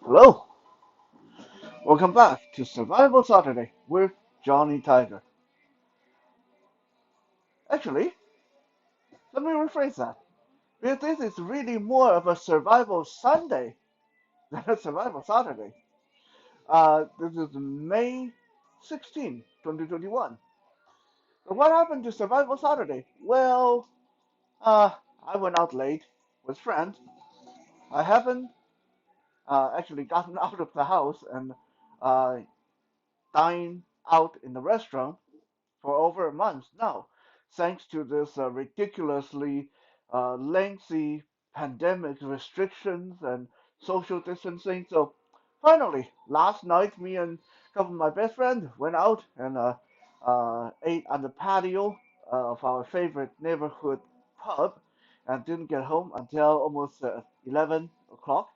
Hello, welcome back to Survival Saturday with Johnny Tiger. Actually, let me rephrase that. Because this is really more of a Survival Sunday than a Survival Saturday. This is May 16, 2021. So what happened to Survival Saturday? Well, uh, I went out late with friends. I haven't actually gotten out of the house and uh, dined out in the restaurant for over a month now, thanks to this ridiculously lengthy pandemic restrictions and social distancing. So finally, last night, me and a couple of my best friends went out and ate on the patio of our favorite neighborhood pub and didn't get home until almost 11 o'clock.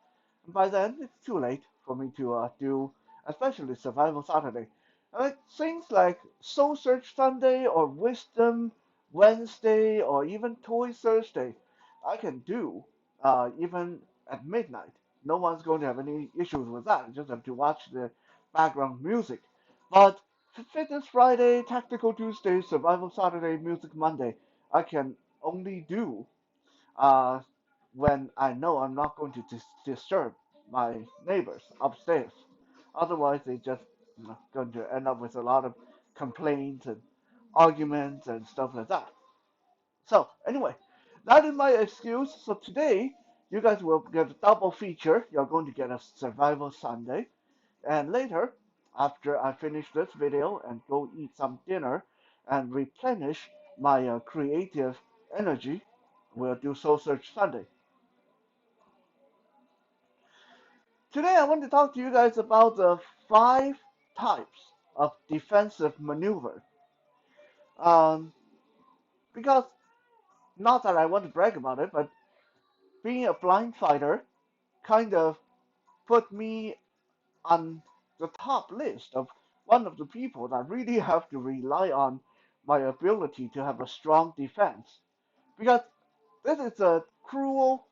And by then, it's too late for me to do, especially Survival Saturday. Things like Soul Search Sunday or Wisdom Wednesday or even Toy Thursday, I can do even at midnight. No one's going to have any issues with that. You just have to watch the background music. But Fitness Friday, Tactical Tuesday, Survival Saturday, Music Monday, I can only do uh, when I know I'm not going to disturb my neighbors upstairs. Otherwise, they just going to end up with a lot of complaints and arguments and stuff like that. So anyway, that is my excuse. So today, you guys will get a double feature. You're going to get a Survival Sunday, and later, after I finish this video and go eat some dinner and replenish my creative energy, we'll do Soul Search Sunday. Today, I want to talk to you guys about the 5 types of defensive maneuver. Um, because not that I want to brag about it, but being a blind fighter kind of put me on the top list of one of the people that really have to rely on my ability to have a strong defense. Because this is a cruel,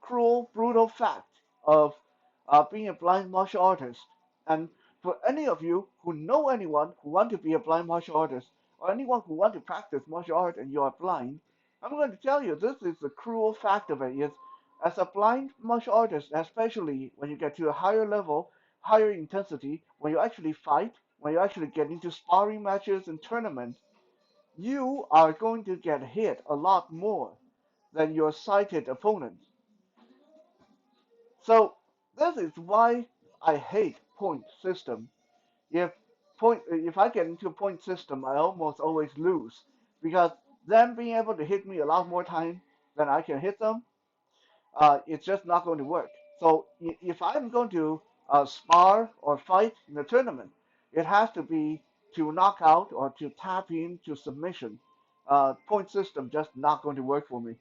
brutal fact of being a blind martial artist. And for any of you who know anyone who want to be a blind martial artist, or anyone who want to practice martial art and you are blind, I'm going to tell you this is the cruel fact of it is as a blind martial artist, especially when you get to a higher level, higher intensity, when you actually fight, when you actually get into sparring matches and tournaments, you are going to get hit a lot more than your sighted opponents. So this is why I hate point system. If if I get into a point system, I almost always lose because them being able to hit me a lot more time than I can hit them, it's just not going to work. So if I'm going to spar or fight in a tournament, it has to be to knock out or to tap into submission. Point system just not going to work for me.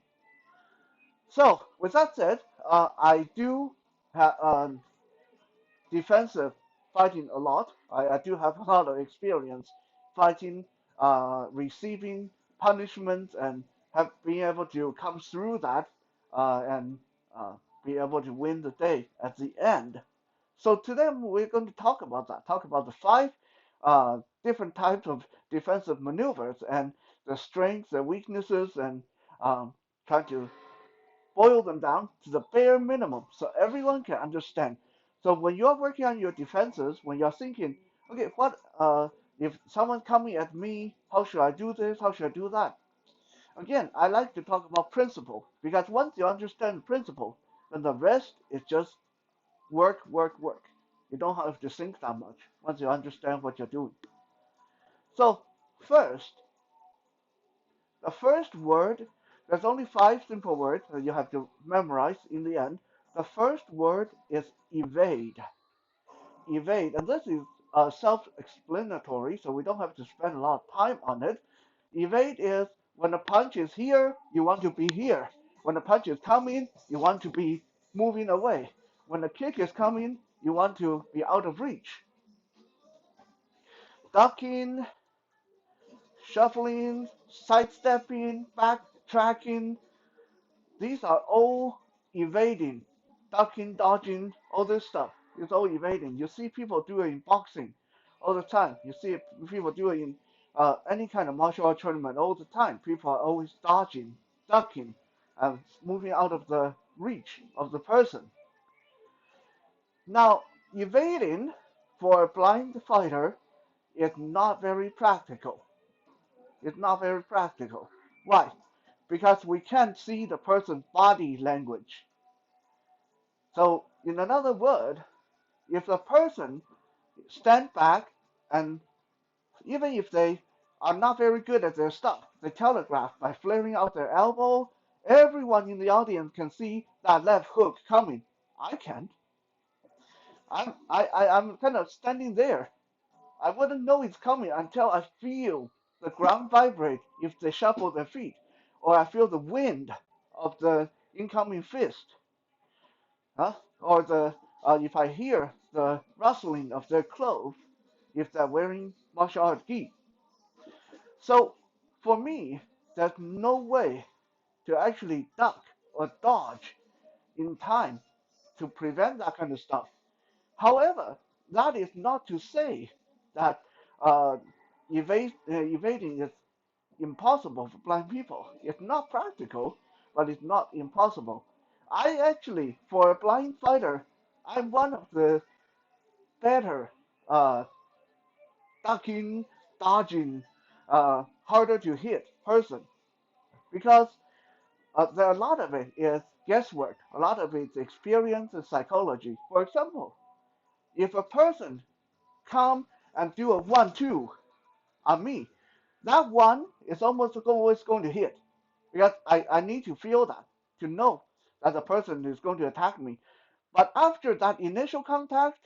So, with that said, I do have defensive fighting a lot. I do have a lot of experience fighting, receiving punishment, and have been able to come through that and be able to win the day at the end. So today we're going to talk about that. Talk about the 5 different types of defensive maneuvers and the strengths and weaknesses, and try to boil them down to the bare minimum so everyone can understand. So when you're working on your defenses, when you're thinking, okay, what if someone coming at me, how should I do this? How should I do that? Again, I like to talk about principle because once you understand principle, then the rest is just work. You don't have to think that much once you understand what you're doing. So first, the first word, there's only 5 simple words that you have to memorize in the end. The first word is evade. Evade, and this is self-explanatory, so we don't have to spend a lot of time on it. Evade is when a punch is here, you want to be here. When a punch is coming, you want to be moving away. When a kick is coming, you want to be out of reach. Ducking, shuffling, sidestepping, backtracking, these are all evading, ducking, dodging, all this stuff. It's all evading. You see people do it in boxing all the time. You see people do it in any kind of martial art tournament all the time. People are always dodging, ducking, and moving out of the reach of the person. Now, evading for a blind fighter is not very practical. It's not very practical. Why? Because we can't see the person's body language. So, in another word, if the person stand back and even if they are not very good at their stuff, they telegraph by flaring out their elbow, everyone in the audience can see that left hook coming. I can't. I'm kind of standing there. I wouldn't know it's coming until I feel the ground vibrate if they shuffle their feet, or I feel the wind of the incoming fist, huh? Or if I hear the rustling of their clothes if they're wearing martial art gi. So for me, there's no way to actually duck or dodge in time to prevent that kind of stuff. However, that is not to say that uh, evading is impossible for blind people. It's not practical, but it's not impossible. I actually, for a blind fighter, I'm one of the better uh, ducking, dodging, harder to hit person because there are a lot of it is guesswork. A lot of it's experience and psychology. For example, if a person come and do a 1-2 on me, that one is almost always going to hit because I need to feel that to know that the person is going to attack me. But after that initial contact,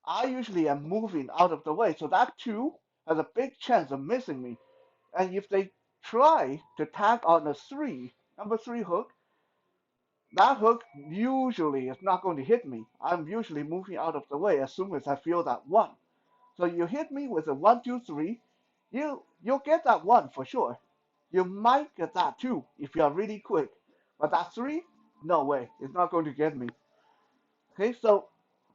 I usually am moving out of the way. So that two has a big chance of missing me. And if they try to tag on a three, number three hook, that hook usually is not going to hit me. I'm usually moving out of the way as soon as I feel that one. So you hit me with a 1, 2, 3, you'll get that one for sure. You might get that two if you are really quick, but that three, no way, it's not going to get me. Okay, so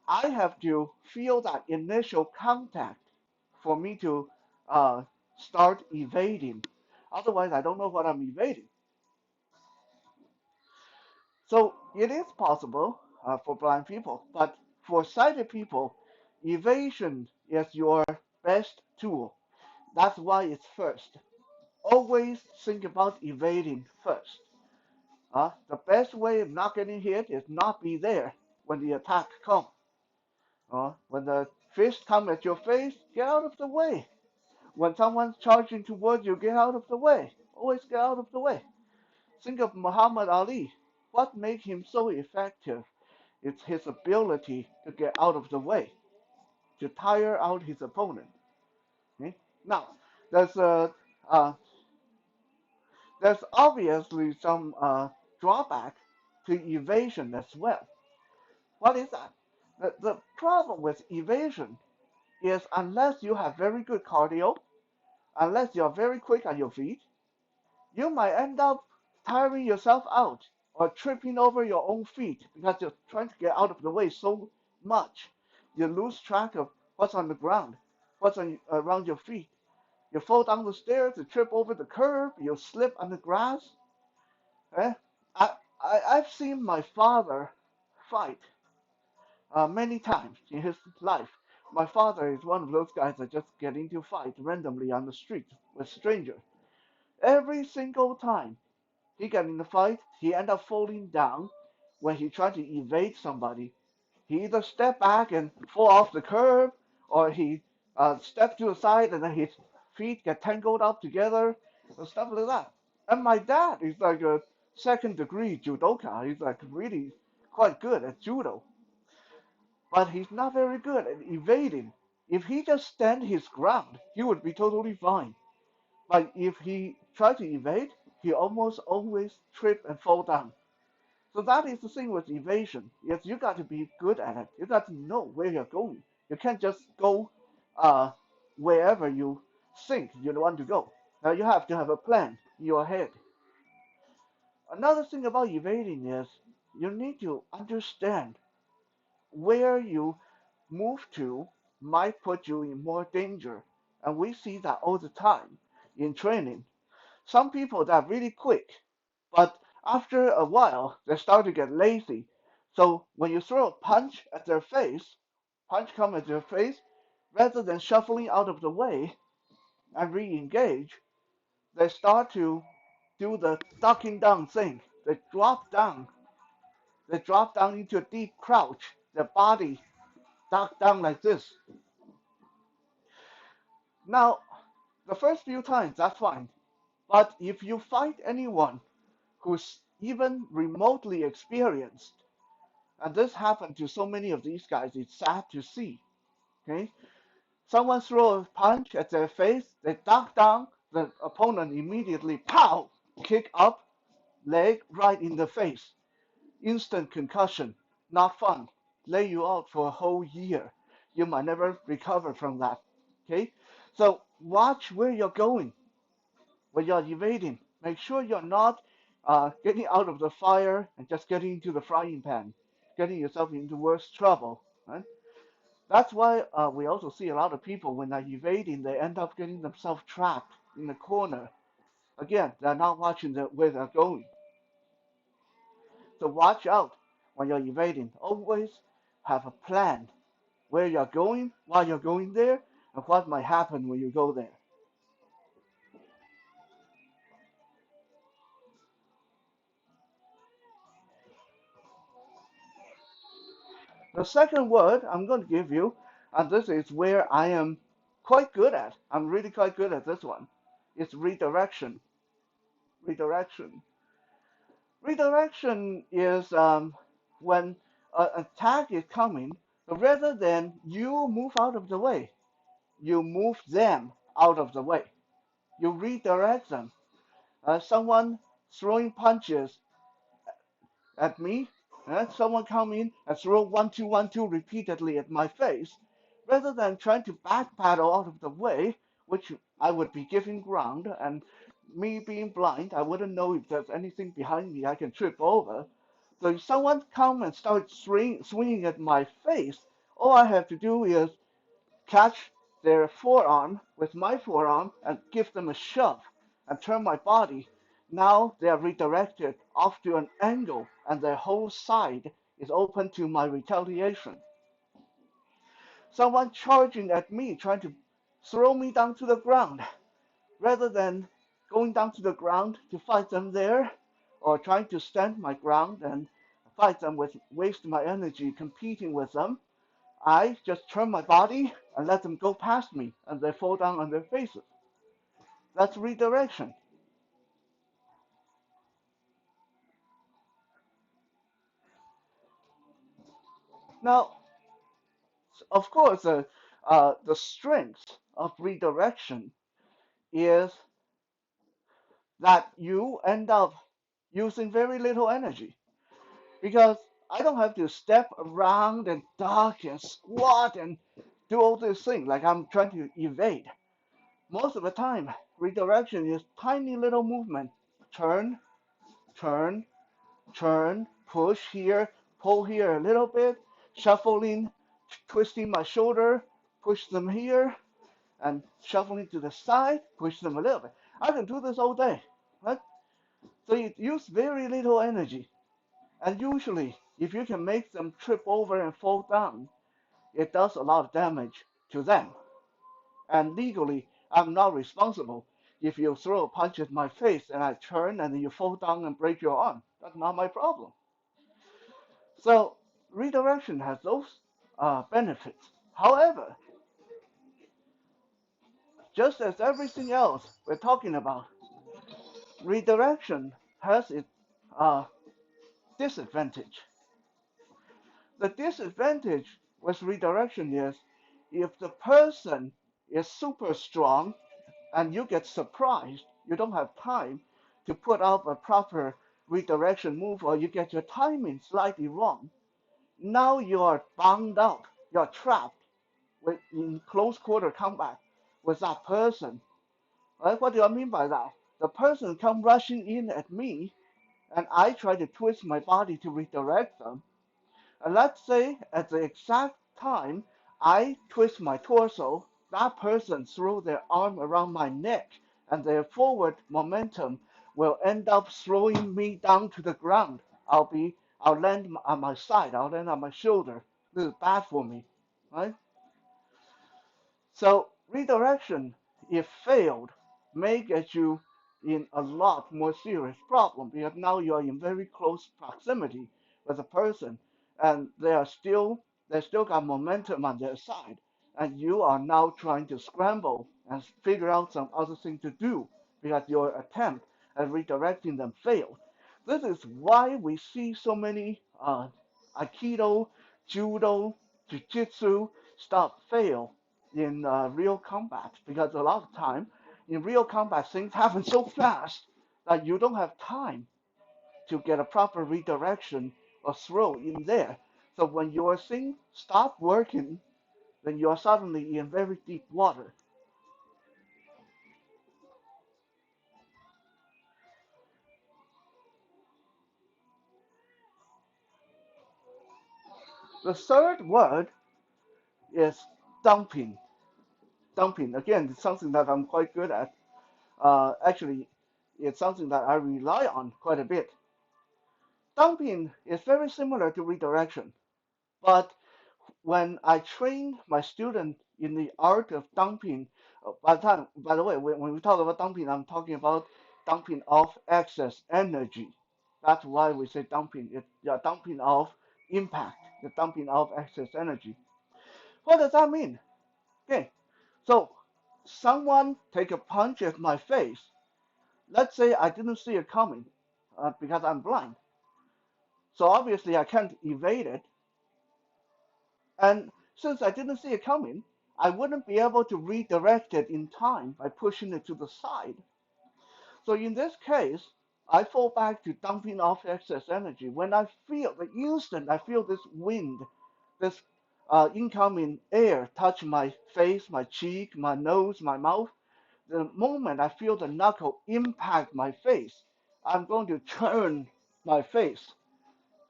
I have to feel that initial contact for me to uh, start evading. Otherwise, I don't know what I'm evading. So it is possible for blind people, but for sighted people, evasion is your best tool. That's why it's first. Always think about evading first. The best way of not getting hit is not be there when the attack comes. When the fist comes at your face, get out of the way. When someone's charging towards you, get out of the way. Always get out of the way. Think of Muhammad Ali. What made him so effective? It's his ability to get out of the way, to tire out his opponent. Okay? Now, there's a uh, there's obviously some drawback to evasion as well. What is that? The problem with evasion is unless you have very good cardio, unless you're very quick on your feet, you might end up tiring yourself out or tripping over your own feet because you're trying to get out of the way so much. You lose track of what's on the ground, what's around your feet. You fall down the stairs, you trip over the curb, you slip on the grass. Eh? I've seen my father fight many times in his life. My father is one of those guys that just get into fight randomly on the street with strangers. Every single time he got in a fight, he ended up falling down when he tried to evade somebody. He either stepped back and fall off the curb, or he stepped to the side and then his feet get tangled up together, and stuff like that. And my dad is like a second degree judoka. He's like really quite good at judo, but he's not very good at evading. If he just stand his ground, he would be totally fine. But if he tries to evade, he almost always trip and fall down. So that is the thing with evasion. Yes, you got to be good at it. You got to know where you're going. You can't just go uh, wherever you think you want to go. Now you have to have a plan in your head. Another thing about evading is you need to understand where you move to might put you in more danger. And we see that all the time in training. Some people that are really quick, but after a while they start to get lazy. So when you throw a punch at their face, punch come at their face, rather than shuffling out of the way and re-engage, they start to do the ducking down thing. They drop down. They drop down into a deep crouch. Their body duck down like this. Now, the first few times, that's fine. But if you find anyone who's even remotely experienced, and this happened to so many of these guys, it's sad to see. Okay, someone throws a punch at their face, they duck down, the opponent immediately pow, kick up, leg right in the face, instant concussion, not fun, lay you out for a whole year. You might never recover from that. Okay, so watch where you're going when you're evading. Make sure you're not getting out of the fire and just getting into the frying pan, getting yourself into worse trouble. Right? That's why we also see a lot of people when they're evading, they end up getting themselves trapped in the corner. Again, they're not watching where they're going. So watch out when you're evading. Always have a plan where you're going, why you're going there, and what might happen when you go there. The second word I'm going to give you, and this is where I am quite good at. I'm really quite good at this one. It's redirection. Redirection. Redirection is when an attack is coming, so rather than you move out of the way, you move them out of the way. You redirect them. Someone throwing punches at me, someone come in and throw 1 2 1 2 repeatedly at my face, rather than trying to backpedal out of the way, which I would be giving ground, and me being blind, I wouldn't know if there's anything behind me I can trip over. So if someone come and start swinging at my face, all I have to do is catch their forearm with my forearm and give them a shove and turn my body. Now they are redirected off to an angle and their whole side is open to my retaliation. Someone charging at me, trying to throw me down to the ground, rather than going down to the ground to fight them there, or trying to stand my ground and fight them with waste my energy competing with them, I just turn my body and let them go past me and they fall down on their faces. That's redirection. Now, of course, the strength of redirection is that you end up using very little energy because I don't have to step around and duck and squat and do all these things like I'm trying to evade. Most of the time, redirection is tiny little movement. Turn, turn, turn, push here, pull here a little bit, shuffling, twisting my shoulder, push them here, and shuffling to the side, push them a little bit. I can do this all day, right? So you use very little energy. And usually, if you can make them trip over and fall down, it does a lot of damage to them. And legally, I'm not responsible. If you throw a punch at my face and I turn and then you fall down and break your arm, that's not my problem. So redirection has those benefits. However, just as everything else we're talking about, redirection has its uh, disadvantage. The disadvantage with redirection is if the person is super strong and you get surprised, you don't have time to put up a proper redirection move or you get your timing slightly wrong. Now you are bound up, you're trapped in close quarter combat with that person. Right? What do I mean by that? The person come rushing in at me, and I try to twist my body to redirect them. And let's say at the exact time I twist my torso, that person throw their arm around my neck, and their forward momentum will end up throwing me down to the ground. I'll land on my side, I'll land on my shoulder. This is bad for me, right? So redirection, if failed, may get you in a lot more serious problem because now you are in very close proximity with a person and they still got momentum on their side and you are now trying to scramble and figure out some other thing to do because your attempt at redirecting them failed. This is why we see so many Aikido, Judo, Jiu-Jitsu stuff fail in real combat because a lot of time in real combat things happen so fast that you don't have time to get a proper redirection or throw in there. So when your thing stop working, then you're suddenly in very deep water. The third word is dumping. Dumping again, it's something that I'm quite good at. Actually, it's something that I rely on quite a bit. Dumping is very similar to redirection, but when I train my student in the art of dumping, by the way, when we talk about dumping, I'm talking about dumping of excess energy. That's why we say dumping. It's dumping of impact, the dumping of excess energy. What does that mean? Okay, so someone take a punch at my face. Let's say I didn't see it coming because I'm blind. So obviously I can't evade it. And since I didn't see it coming, I wouldn't be able to redirect it in time by pushing it to the side. So in this case, I fall back to dumping off excess energy. When I feel the instant I feel this wind, this incoming air touch my face, my cheek, my nose, my mouth, the moment I feel the knuckle impact my face, I'm going to turn my face.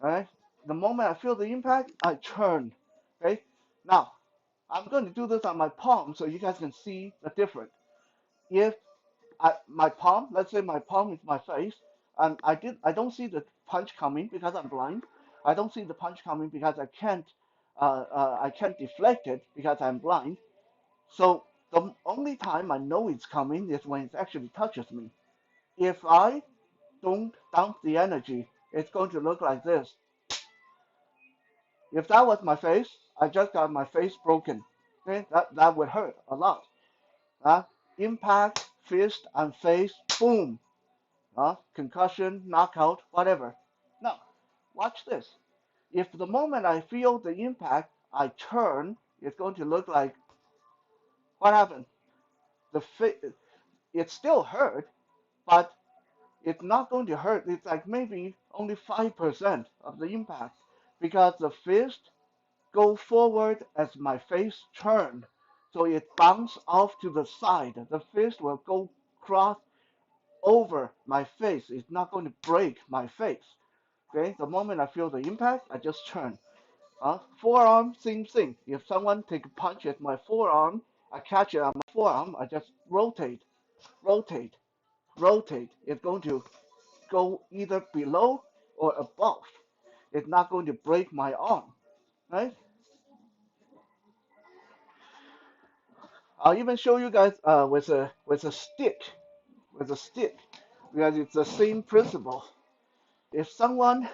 Right? The moment I feel the impact, I turn. Okay? Now, I'm going to do this on my palm so you guys can see the difference. If my palm, let's say my palm is my face, and I don't see the punch coming because I'm blind. I don't see the punch coming because I can't deflect it because I'm blind. So the only time I know it's coming is when it actually touches me. If I don't dump the energy, it's going to look like this. If that was my face, I just got my face broken. Okay, that would hurt a lot. Uh, Impact, fist, and face, boom. Concussion, knockout, whatever. Now, watch this. If the moment I feel the impact, I turn, it's going to look like what happened. The it still hurt, but it's not going to hurt. It's like maybe only 5% of the impact because the fist go forward as my face turn. So it bounce off to the side. The fist will go cross over my face. It's not going to break my face. Okay, the moment I feel the impact, I just turn. Forearm, same thing. If someone take a punch at my forearm, I catch it on my forearm, I just rotate, rotate, rotate. It's going to go either below or above. It's not going to break my arm, right? I'll even show you guys with a stick, with a stick, because it's the same principle. If someone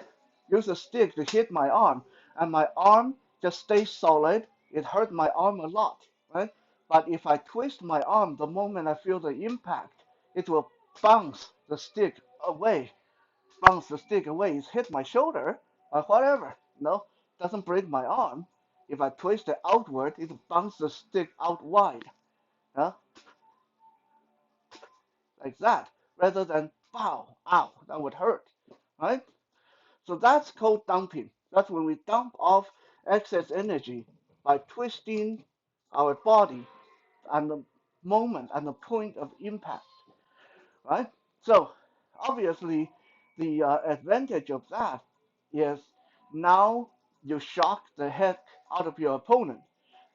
uses a stick to hit my arm and my arm just stays solid, it hurt my arm a lot, right? But if I twist my arm the moment I feel the impact, it will bounce the stick away, bounce the stick away. It's hit my shoulder or whatever, doesn't break my arm. If I twist it outward, it will bounce the stick out wide, huh? Like that, rather than pow, ow, that would hurt, right? So that's called dumping. That's when we dump off excess energy by twisting our body at the moment and the point of impact, right? So obviously, the advantage of that is now you shock the heck out of your opponent.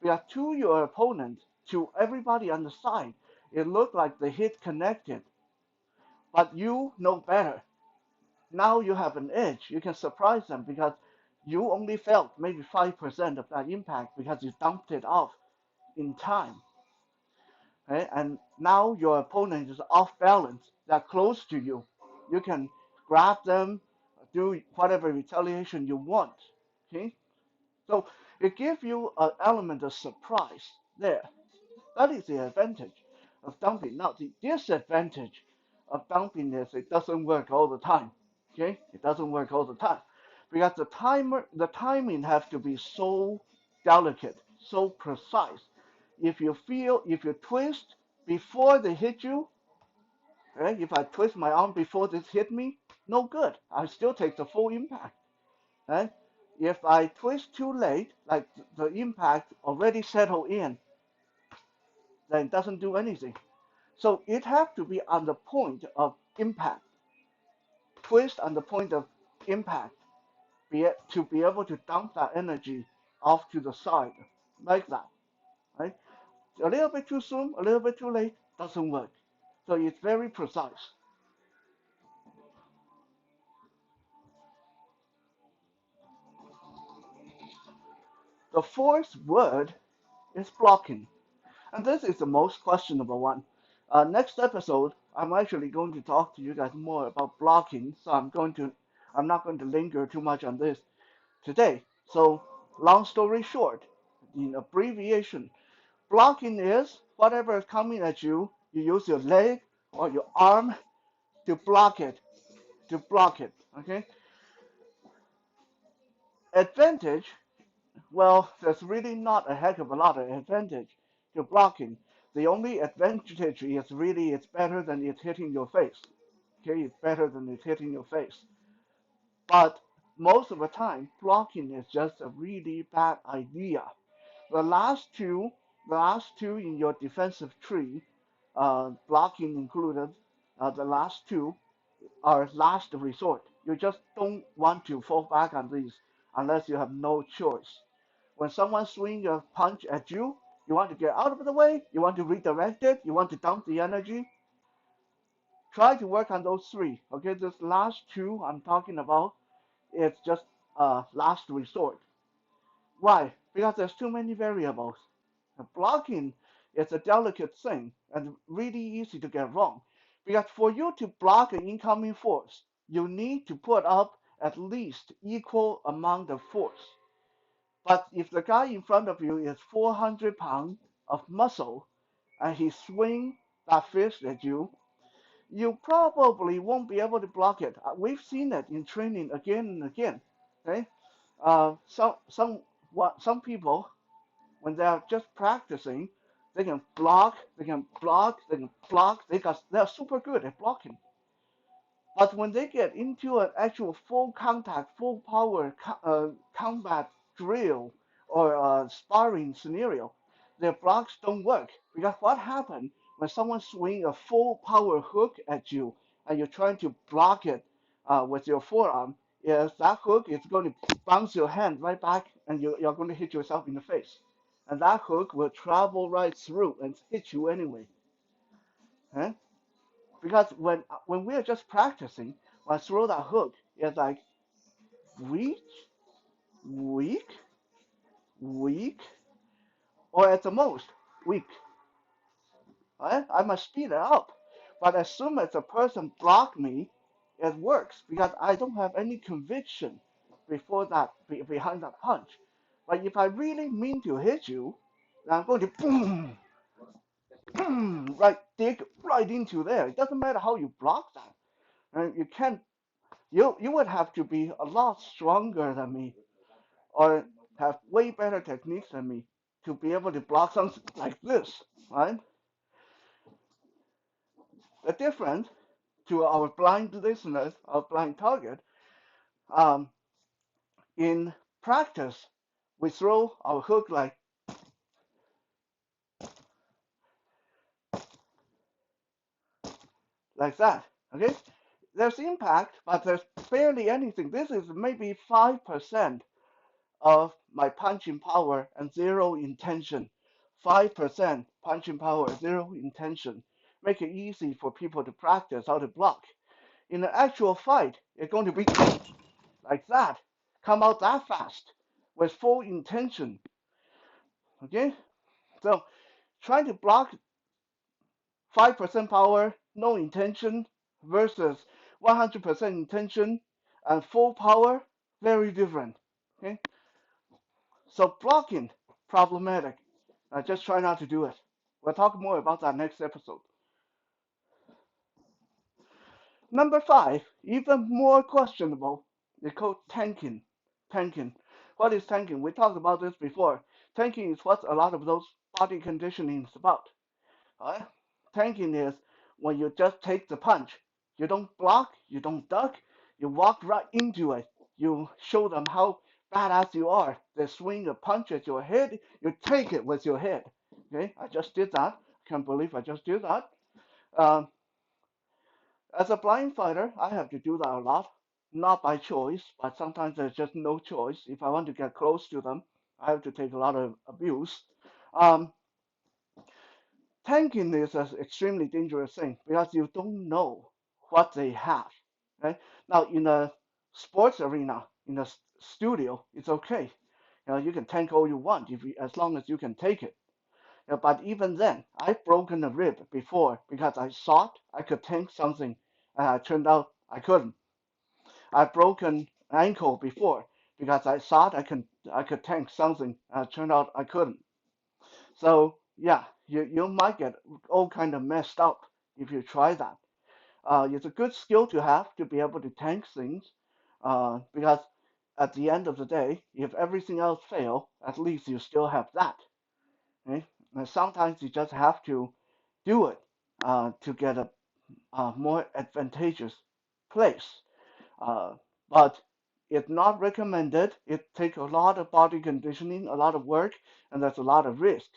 Because to your opponent, to everybody on the side, it looked like the hit connected, but you know better. Now you have an edge. You can surprise them because you only felt maybe 5% of that impact because you dumped it off in time. Okay? And now your opponent is off balance. They're close to you. You can grab them, do whatever retaliation you want. Okay? So it gives you an element of surprise there. That is the advantage of dumping. Now the disadvantage of dumping is it doesn't work all the time. Okay? It doesn't work all the time. Because the timing has to be so delicate, so precise. If you twist before they hit you, right? If I twist my arm before this hit me, no good. I still take the full impact, right? If I twist too late, like the impact already settled in, then it doesn't do anything. So it has to be on the point of impact, twist on the point of impact, to be able to dump that energy off to the side, like that, right? A little bit too soon, a little bit too late, doesn't work. So it's very precise. The fourth word is blocking. And this is the most questionable one. Next episode, I'm actually going to talk to you guys more about blocking, so I'm not going to linger too much on this today. So, long story short, in abbreviation, blocking is whatever is coming at you, you use your leg or your arm to block it, okay? Advantage, well, there's really not a heck of a lot of advantage to blocking. The only advantage is really it's better than it hitting your face. Okay, it's better than it hitting your face. But most of the time, blocking is just a really bad idea. The last two, the last two in your defensive tree, blocking included, the last two are last resort. You just don't want to fall back on these unless you have no choice. When someone swings a punch at you, you want to get out of the way, you want to redirect it, you want to dump the energy. Try to work on those three. Okay, this last two I'm talking about, it's just last resort. Why? Because there's too many variables. Blocking is a delicate thing and really easy to get wrong. Because for you to block an incoming force, you need to put up at least equal amount of force. But if the guy in front of you is 400 pounds of muscle and he swing that fist at you, you probably won't be able to block it. We've seen it in training again and again. Okay, some people when they are just practicing, they can block, they can block, they can block. They're super good at blocking. But when they get into an actual full contact, full power combat drill or sparring scenario, their blocks don't work. Because what happens when someone swings a full power hook at you and you're trying to block it with your forearm, is that hook is going to bounce your hand right back and you're going to hit yourself in the face. And that hook will travel right through and hit you anyway. Huh? Because when we're just practicing, when I throw that hook, it's like weak, weak, weak, or at the most weak. Right? I must speed it up. But as soon as a person block me, it works because I don't have any conviction before that behind that punch. But if I really mean to hit you, then I'm going to boom, boom, right, dig right into there. It doesn't matter how you block that. And you can't you would have to be a lot stronger than me or have way better techniques than me to be able to block something like this, right? The difference to our blind listeners, our blind target, um, in practice, we throw our hook like that, okay? There's impact, but there's barely anything. This is maybe 5% of my punching power and zero intention. 5% punching power, zero intention. Make it easy for people to practice how to block. In an actual fight, it's going to be like that. Come out that fast with full intention. Okay? So trying to block 5% power, no intention versus 100% intention and full power, very different. Okay? So blocking, problematic. Just try not to do it. We'll talk more about that next episode. Number 5, even more questionable, they call tanking. Tanking. What is tanking? We talked about this before. Tanking is what a lot of those body conditioning is about. Alright? Tanking is when you just take the punch. You don't block, you don't duck, you walk right into it. You show them how badass you are. They swing a punch at your head, you take it with your head. Okay, I just did that. Can't believe I just did that. Um, as a blind fighter, I have to do that a lot. Not by choice, but sometimes there's just no choice. If I want to get close to them, I have to take a lot of abuse. Um, Tanking is an extremely dangerous thing because you don't know what they have. Right? Now, in a sports arena, in a studio, it's okay. You can tank all you want as long as you can take it. But even then, I've broken a rib before because I thought I could tank something, and it turned out I couldn't. I've broken ankle before because I thought I could tank something, and it turned out I couldn't. So yeah, you might get all kind of messed up if you try that. It's a good skill to have to be able to tank things, because at the end of the day, if everything else fail, at least you still have that. Okay? And sometimes you just have to do it to get a more advantageous place. Uh, but it's not recommended. It takes a lot of body conditioning, a lot of work, and there's a lot of risk.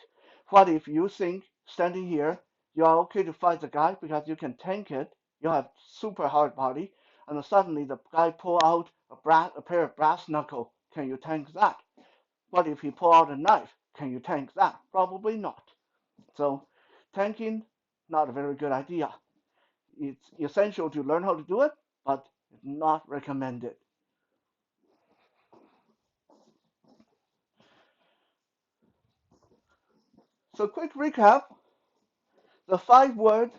What if you think standing here, you are okay to fight the guy because you can tank it, you have super hard body, and then suddenly the guy pull out a pair of brass knuckle. Can you tank that? What if he pull out a knife? Can you tank that? Probably not. So tanking, not a very good idea. It's essential to learn how to do it, but not recommended. So quick recap, the 5 words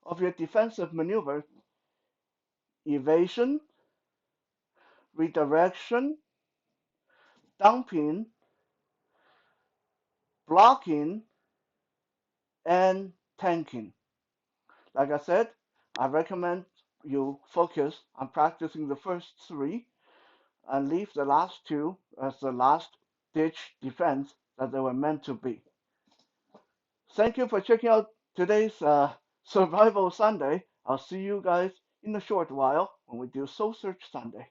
of your defensive maneuver: evasion, redirection, dumping, blocking, and tanking. Like I said, I recommend you focus on practicing the first 3 and leave the last 2 as the last ditch defense that they were meant to be. Thank you for checking out today's Survival Sunday. I'll see you guys in a short while when we do Soul Search Sunday.